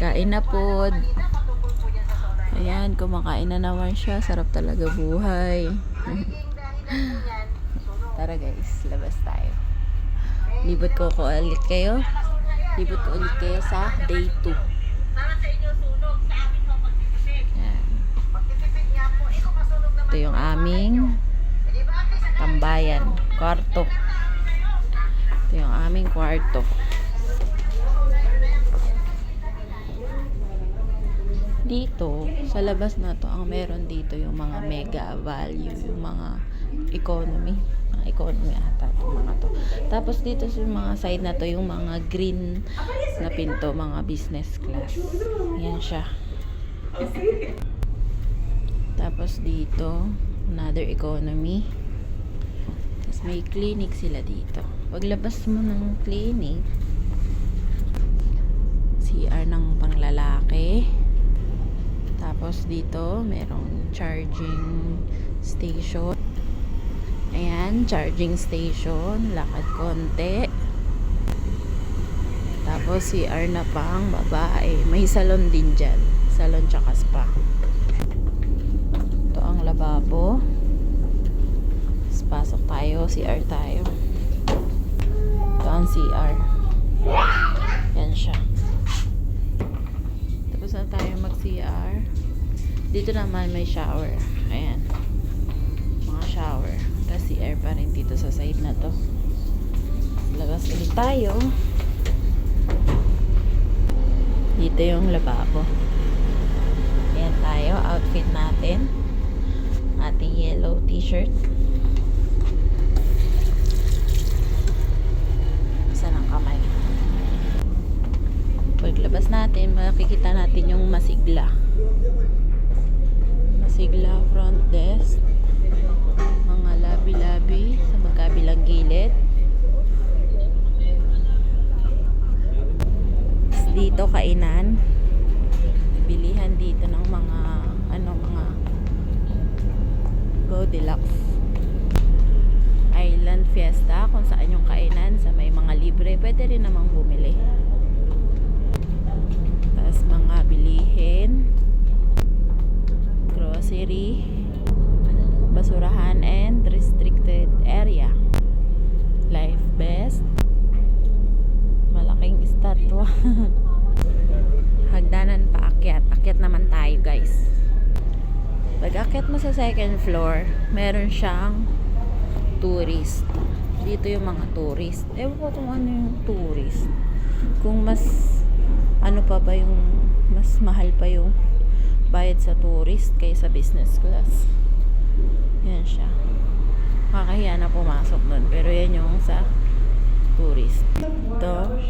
Kain na po. Ayan, kumakain na naman siya. Sarap talaga buhay. Tara guys, labas tayo. Libot ko ulit kayo. Libot ko ulit kayo sa day 2. Ayan. Ito yung aming tambayan. Kwarto. Ito yung aming kwarto. Dito, sa labas na to, ang meron dito yung mga mega value, yung mga economy. Mga economy ata itong mga to. Tapos dito sa mga side na to, yung mga green na pinto, mga business class. Yan siya. Tapos dito, another economy. Tapos may clinic sila dito. Paglabas mo ng clinic, CR ng panglalaki. Tapos dito, merong charging station. Ayan, charging station. Lakad konti. Tapos CR na pang babae. May salon din dyan. Salon tsaka spa. Ito ang lababo. Tapos pasok tayo. CR tayo. Ito ang CR. Yan siya. Tapos na tayo mag-CR. Dito naman may shower. Ayan. Mga shower. Tapos CR pa rin dito sa side na to. Labas ulit tayo. Dito yung lababo. Ayan tayo. Outfit natin. Ating yellow t-shirt. Isa ng kamay. Paglabas natin, makikita natin yung masigla. Masigla front desk. Mga labi-labi sa magkabilang gilid. Dito kainan. Bilihan dito ng mga mga Go Deluxe Island Fiesta, kung saan yung kainan sa may mga libre. Pwede rin namang bumili. Tapos mga bilihin, grocery, basurahan and restricted area. Life Best, malaking estatwa. Hagdanan pa akyat. Akyat naman tayo guys. Pag akyat mo sa second floor, meron siyang tourist. Dito yung mga tourist. Ewan ko kung ano yung tourist. Kung mas ano pa ba yung mas mahal pa yung bayad sa tourist kaysa business class. Yan siya. Kakahiya na pumasok doon. Pero yan yung sa tourist. Ito,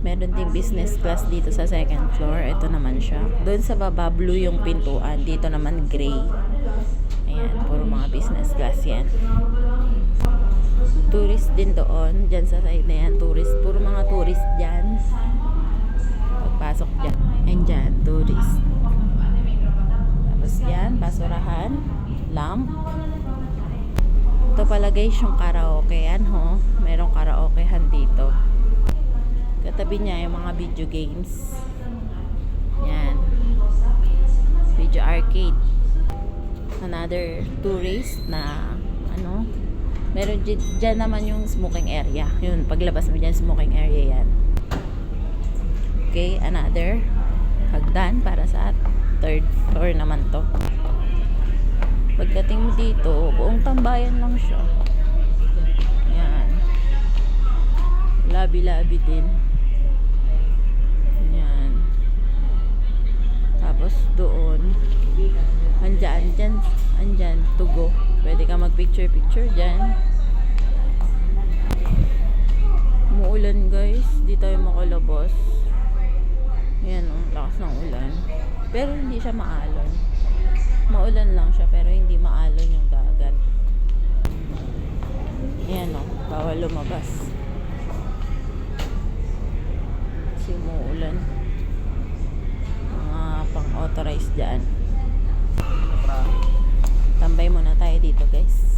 meron ding business class dito sa second floor. Ito naman siya. Doon sa baba, blue yung pintuan. Dito naman gray. Ayan, puro mga business class yan. Tourist din doon. Diyan sa side na yan, tourist. Puro mga tourist dyan. Pagpasok dyan. Ayan dyan, tourist. Tapos yan, basurahan, lamp. Ito pala guys yung karaoke. Yan ho, merong karaokehan dito. Katabi niya yung mga video games. Yan. Video arcade. Another tourist na meron dyan naman yung smoking area. Yun, paglabas mo dyan, smoking area yan. Okay, another hagdan para sa third floor naman to. Pagdating mo dito, buong tambayan lang siya. Yan. Labi-labi din. Yan. Tapos doon, andyan, to go. Pwede ka mag-picture-picture dyan. Umuulan guys. Di tayo makalabas. Yan, lakas ng ulan. Pero hindi siya maalon. Maulan lang siya, pero hindi maalon yung dagat. Yan bawal lumabas. Kasi umuulan. Mga pang-authorized dyan. Tambay muna tayo dito guys.